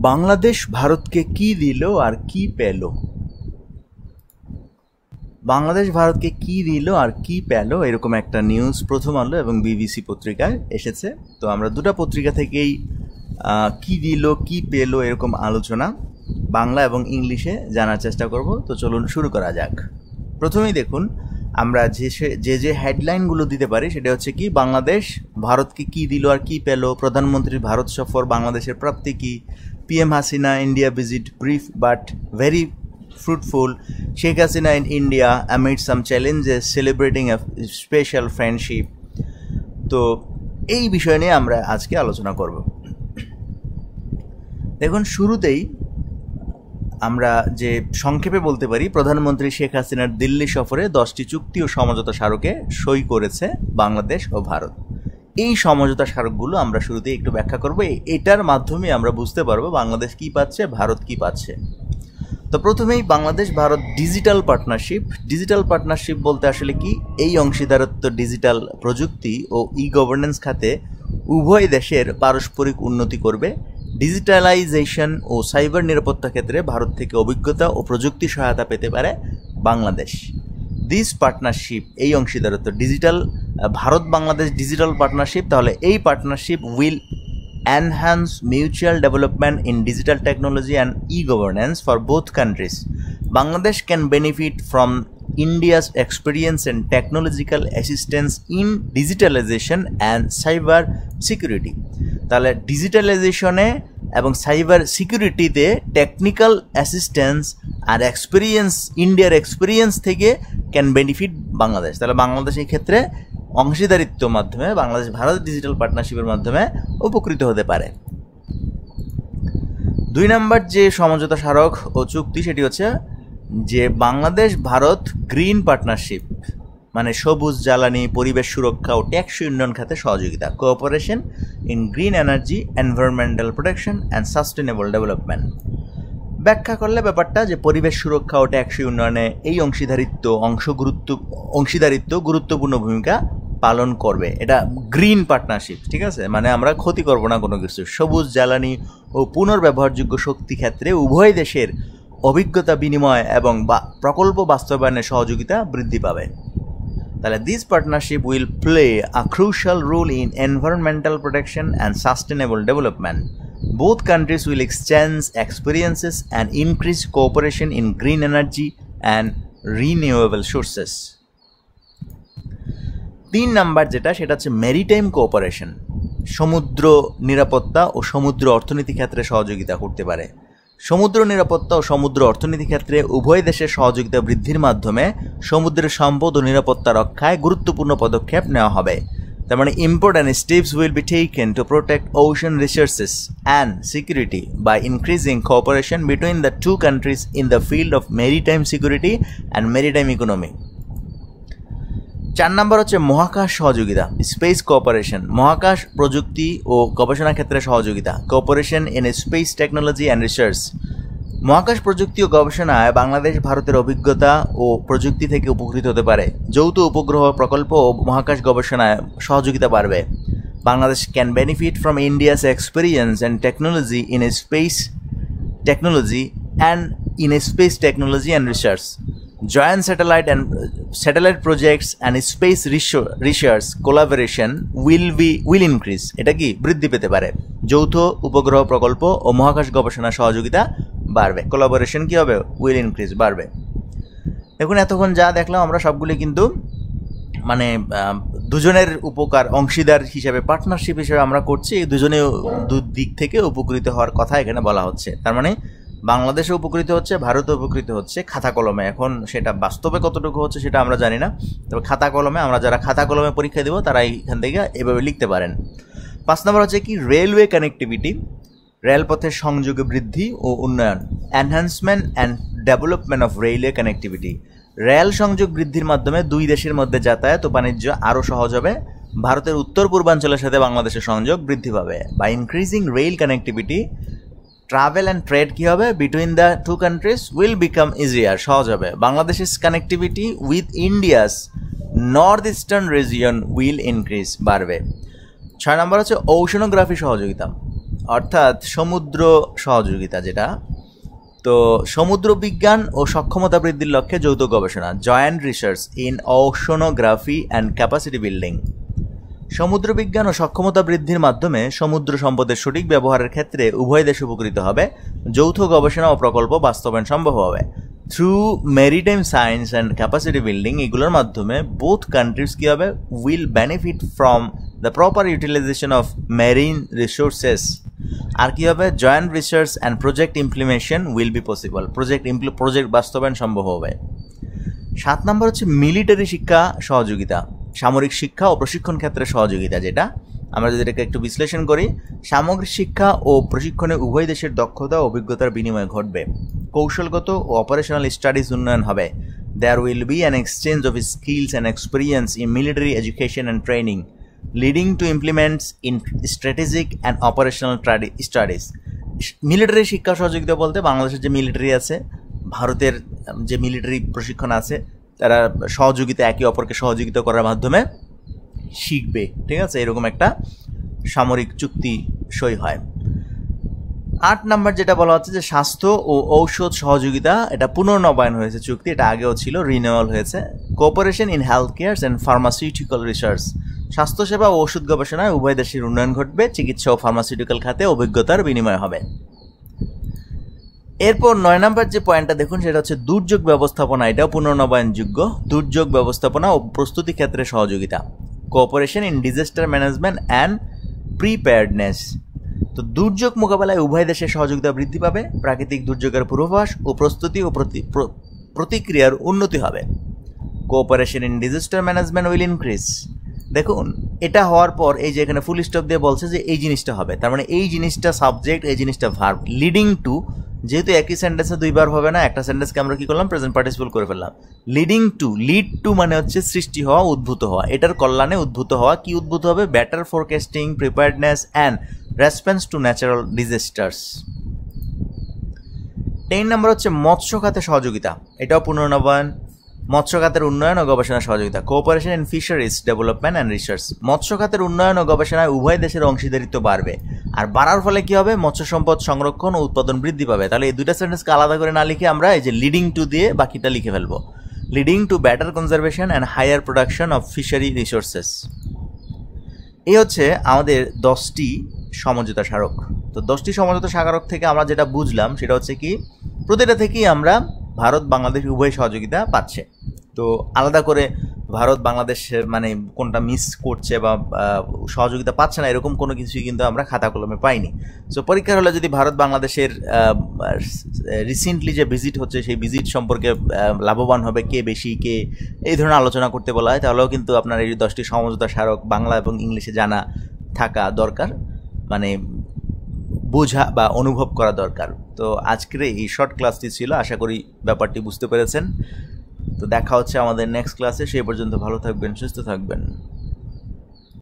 বাংলাদেশ ভারতকে কি দিল আর কি পেল? বাংলাদেশ ভারতকে কি দিল আর কি পেল, এরকম একটা নিউজ প্রথম আলো এবং বিবিসি পত্রিকায় এসেছে। তো আমরা দুটো পত্রিকা থেকেই কি দিল কি পেল এরকম আলোচনা বাংলা এবং ইংলিশে জানার চেষ্টা করব। তো চলুন শুরু করা যাক। প্রথমেই দেখুন, আমরা যে হেডলাইনগুলো দিতে পারি সেটা হচ্ছে কি, বাংলাদেশ ভারতকে কি দিল আর কি পেল, প্রধানমন্ত্রীর ভারত সফর, বাংলাদেশের প্রাপ্তি কি, PM Hasina India visit brief but very fruitful, Sheikh Hasina in India amid some challenges celebrating a special friendship। তো এই বিষয় নিয়ে আমরা আজকে আলোচনা করব। দেখুন, শুরুতেই আমরা যে সংক্ষেপে বলতে পারি, প্রধানমন্ত্রী শেখ হাসিনার দিল্লি সফরে 10টি চুক্তি ও সমঝোতা স্মারকে সই করেছে বাংলাদেশ ও ভারত। এই সমঝোতা স্মারকগুলো আমরা শুরুতেই একটু ব্যাখ্যা করব। এটার মাধ্যমে আমরা বুঝতে পারবো বাংলাদেশ কি পাচ্ছে, ভারত কি পাচ্ছে। তো প্রথমেই বাংলাদেশ ভারত ডিজিটাল পার্টনারশিপ বলতে আসলে কি, এই অংশীদারত্ব ডিজিটাল প্রযুক্তি ও গভর্নেন্স খাতে উভয় দেশের পারস্পরিক উন্নতি করবে। ডিজিটালাইজেশন ও সাইবার নিরাপত্তা ক্ষেত্রে ভারত থেকে অভিজ্ঞতা ও প্রযুক্তি সহায়তা পেতে পারে বাংলাদেশ। দিস পার্টনারশিপ, এই অংশীদারত্ব digital Bharat Bangladesh digital partnership, তাহলে এই partnership will enhance mutual development in digital technology and e-governance for both countries. Bangladesh can benefit from India's experience and technological assistance in digitalization and cyber security. তাহলে ডিজিটালাইজেশনে এবং cyber সিকিউরিটিতে technical assistance আর experience, ইন্ডিয়ার experience থেকে can benefit Bangladesh. তাহলে বাংলাদেশ এই ক্ষেত্রে অংশীদারিত্ব মাধ্যমে, Bangladesh Bharat digital পার্টনারশিপের মাধ্যমে উপকৃত হতে পারে। 2 নম্বর যে সমঝোতা স্মারক ও চুক্তি, সেটি হচ্ছে যে বাংলাদেশ ভারত গ্রিন পার্টনারশিপ, মানে সবুজ জ্বালানি, পরিবেশ সুরক্ষা ও টেকসই উন্নয়ন খাতে সহযোগিতা, cooperation in green energy, environmental protection and sustainable development. ব্যাখ্যা করলে ব্যাপারটা যে পরিবেশ সুরক্ষা ও টেকসই উন্নয়নে এই অংশীদারিত্ব গুরুত্বপূর্ণ ভূমিকা পালন করবে। এটা গ্রিন পার্টনারশিপ, ঠিক আছে, মানে আমরা ক্ষতি করব না কোনো কিছু। সবুজ জ্বালানি ও পুনর্ব্যবহারযোগ্য শক্তি ক্ষেত্রে উভয় দেশের অভিজ্ঞতা বিনিময় এবং প্রকল্প বাস্তবায়নে সহযোগিতা বৃদ্ধি পাবে। তাহলে this partnership will play a crucial role in environmental protection and sustainable development. Both countries will exchange experiences and increase cooperation in green energy and renewable sources. 3 number যেটা, সেটা হচ্ছে মেরিটাইম কোঅপারেশন, সমুদ্র নিরাপত্তা ও সমুদ্র অর্থনীতি ক্ষেত্রে সহযোগিতা করতে পারে। সমুদ্র নিরাপত্তা ও সমুদ্র অর্থনীতি ক্ষেত্রে উভয় দেশের সহযোগিতা বৃদ্ধির মাধ্যমে সমুদ্রের সম্পদ ও নিরাপত্তা রক্ষায় গুরুত্বপূর্ণ পদক্ষেপ নেওয়া হবে। তার মানে important steps will be taken to protect ocean resources and security by increasing cooperation between the two countries in the field of maritime security and maritime economy. 4 নম্বর হচ্ছে মহাকাশ সহযোগিতা, স্পেস কোঅপারেশন, মহাকাশ প্রযুক্তি ও গবেষণা ক্ষেত্রে সহযোগিতা, cooperation in space technology and research. মহাকাশ প্রযুক্তি ও গবেষণায় বাংলাদেশ ভারতের অভিজ্ঞতা ও প্রযুক্তি থেকে উপকৃত হতে পারে। যৌথ উপগ্রহ প্রকল্প ও মহাকাশ গবেষণায় সহযোগিতা বাড়বে। Bangladesh can benefit from India's experience and technology in space technology and research. Joint satellite projects and space research collaboration will increase. এটা কি বৃদ্ধি পেতে পারে। যৌথ উপগ্রহ প্রকল্প ও মহাকাশ গবেষণা সহযোগিতা বাড়বে। কোলাবোরেশন কি হবে? উইল ইনক্রিজ, বাড়বে। দেখুন, এতক্ষণ যা দেখলাম আমরা সবগুলি কিন্তু মানে দুজনের উপকার, অংশীদার হিসেবে, পার্টনারশিপ হিসেবে আমরা করছি। এই দুজনে দিক থেকে উপকৃত হওয়ার কথা এখানে বলা হচ্ছে। তার মানে বাংলাদেশও উপকৃত হচ্ছে, ভারতও উপকৃত হচ্ছে খাতা কলমে। এখন সেটা বাস্তবে কতটুকু হচ্ছে সেটা আমরা জানি না, তবে খাতা কলমে, আমরা যারা খাতা কলমে পরীক্ষা দেবো তারা এখান থেকে এভাবে লিখতে পারেন। 5 নম্বর হচ্ছে কি, রেলওয়ে কানেক্টিভিটি, রেলপথের সংযোগে বৃদ্ধি ও উন্নয়ন, enhancement and development of railway connectivity. Rail সংযোগ বৃদ্ধির মাধ্যমে দুই দেশের মধ্যে যাতায়াত ও বাণিজ্য আরও সহজ হবে। ভারতের উত্তর পূর্বাঞ্চলের সাথে বাংলাদেশের সংযোগ বৃদ্ধি পাবে। By increasing rail connectivity, travel and trade কী হবে, between the two countries will become easier, সহজ হবে। বাংলাদেশের connectivity with India's north eastern region will increase, বাড়বে। 6 নম্বর হচ্ছে ওশনোগ্রাফি সহযোগিতা। অর্থাৎ সমুদ্র সহযোগিতা যেটা, তো সমুদ্র বিজ্ঞান ও সক্ষমতা বৃদ্ধির লক্ষ্যে যৌথ গবেষণা, joint research in oceanography and capacity building. সমুদ্র বিজ্ঞান ও সক্ষমতা বৃদ্ধির মাধ্যমে সমুদ্র সম্পদের সঠিক ব্যবহারের ক্ষেত্রে উভয় দেশ উপকৃত হবে, যৌথ গবেষণা ও প্রকল্প বাস্তবায়ন সম্ভব হবে। Through maritime science and capacity building, এগুলোর মাধ্যমে বোথ কান্ট্রিজ কী হবে, will benefit from the proper utilisation of marine resources. আর কী হবে, joint research and project implementation will be possible, project বাস্তবায়ন সম্ভব হবে। 7 নম্বর হচ্ছে মিলিটারি শিক্ষা সহযোগিতা, সামরিক শিক্ষা ও প্রশিক্ষণ ক্ষেত্রে সহযোগিতা। যেটা আমরা যদি এটাকে একটু বিশ্লেষণ করি, সামগ্রিক শিক্ষা ও প্রশিক্ষণে উভয় দেশের দক্ষতা ও অভিজ্ঞতার বিনিময় ঘটবে, কৌশলগত ও অপারেশনাল স্টাডিজ উন্নয়ন হবে। There will be an exchange of skills and experience in military education and training leading to implements in strategic and operational studies. Military শিক্ষা সহযোগিতা বলতে বাংলাদেশের যে মিলিটারি আছে, ভারতের যে মিলিটারি প্রশিক্ষণ আছে, তারা সহযোগিতা, একে অপরকে সহযোগিতা করার মাধ্যমে শিখবে। ঠিক আছে, এরকম একটা সামরিক চুক্তি সই হয়। 8 নম্বর যেটা বলা হচ্ছে যে স্বাস্থ্য ও ঔষধ সহযোগিতা, এটা পুনর্নবায়ন হয়েছে চুক্তি, এটা আগেও ছিল, রিনিউয়াল হয়েছে। Cooperation in health care and pharmaceutical research, স্বাস্থ্যসেবা ও ওষুধ গবেষণায় উভয় দেশের উন্নয়ন ঘটবে, চিকিৎসা ও ফার্মাসিউটিক্যাল খাতে অভিজ্ঞতার বিনিময় হবে। এরপর 9 নম্বর যে পয়েন্টটা দেখুন, সেটা হচ্ছে দুর্যোগ ব্যবস্থাপনা, এটাও পুনর্নবায়নযোগ্য। দুর্যোগ ব্যবস্থাপনা ও প্রস্তুতি ক্ষেত্রে সহযোগিতা, cooperation in disaster management and preparedness. তো দুর্যোগ মোকাবেলায় উভয় দেশের সহযোগিতা বৃদ্ধি পাবে, প্রাকৃতিক দুর্যোগের পূর্বাভাস ও প্রস্তুতি ও প্রতিক্রিয়ার উন্নতি হবে। Cooperation in disaster management will increase. দেখুন, এটা হওয়ার পর এই যে এখানে ফুল স্টপ দিয়ে বলছে যে এই জিনিসটা হবে, তার মানে এই জিনিসটা সাবজেক্ট, এই জিনিসটা ভার্ব, লিডিং টু, যেহেতু একই সেন্টেন্সে দুইবার হবে না, একটা সেন্টেন্সকে আমরা কি করলাম, প্রেজেন্ট পার্টিসিপল করে ফেললাম। লিডিং টু, লিড টু মানে হচ্ছে সৃষ্টি হওয়া, উদ্ভূত হওয়া, এটার কল্যাণে উদ্ভূত হওয়া। কি উদ্ভূত হবে, better forecasting, preparedness and response to natural disasters. 10 নম্বর হচ্ছে মৎস্য খাতে সহযোগিতা, এটাও পুনর্নবায়ন। মৎস্য খাতের উন্নয়ন ও গবেষণা সহযোগিতা, cooperation in fisheries development and research. মৎস্য খাতের উন্নয়ন ও গবেষণায় উভয় দেশের অংশীদারিত্ব বাড়বে, আর বাড়ার ফলে কি হবে, মৎস্য সম্পদ সংরক্ষণ ও উৎপাদন বৃদ্ধি পাবে। তাহলে এই দুইটা সেন্টেন্সকে আলাদা করে না লিখে আমরা এই যে লিডিং টু দিয়ে বাকিটা লিখে ফেলবো, leading to better conservation and higher production of fishery resources. এই হচ্ছে আমাদের 10টি সমঝোতা স্মারক। তো 10টি সমঝোতা স্মারক থেকে আমরা যেটা বুঝলাম সেটা হচ্ছে কি, প্রতিটা থেকেই আমরা ভারত বাংলাদেশ উভয় সহযোগিতা পাচ্ছে। তো আলাদা করে ভারত বাংলাদেশের মানে কোনটা মিস করছে বা সহযোগিতা পাচ্ছে না এরকম কোনো কিছুই কিন্তু আমরা খাতা কলমে পাইনি। সো পরীক্ষার হলে যদি ভারত বাংলাদেশের রিসেন্টলি যে ভিজিট হচ্ছে সেই ভিজিট সম্পর্কে লাভবান হবে কে বেশি, কে এই ধরনের আলোচনা করতে বলা হয়, তাহলেও কিন্তু আপনার এই 10টি সমঝোতা স্মারক বাংলা এবং ইংলিশে জানা থাকা দরকার, মানে বোঝা বা অনুভব করা দরকার। তো আজকের এই শর্ট ক্লাসটি ছিল, আশা করি ব্যাপারটি বুঝতে পেরেছেন। তো দেখা হচ্ছে আমাদের নেক্সট ক্লাসে, সেই পর্যন্ত ভালো থাকবেন, সুস্থ থাকবেন।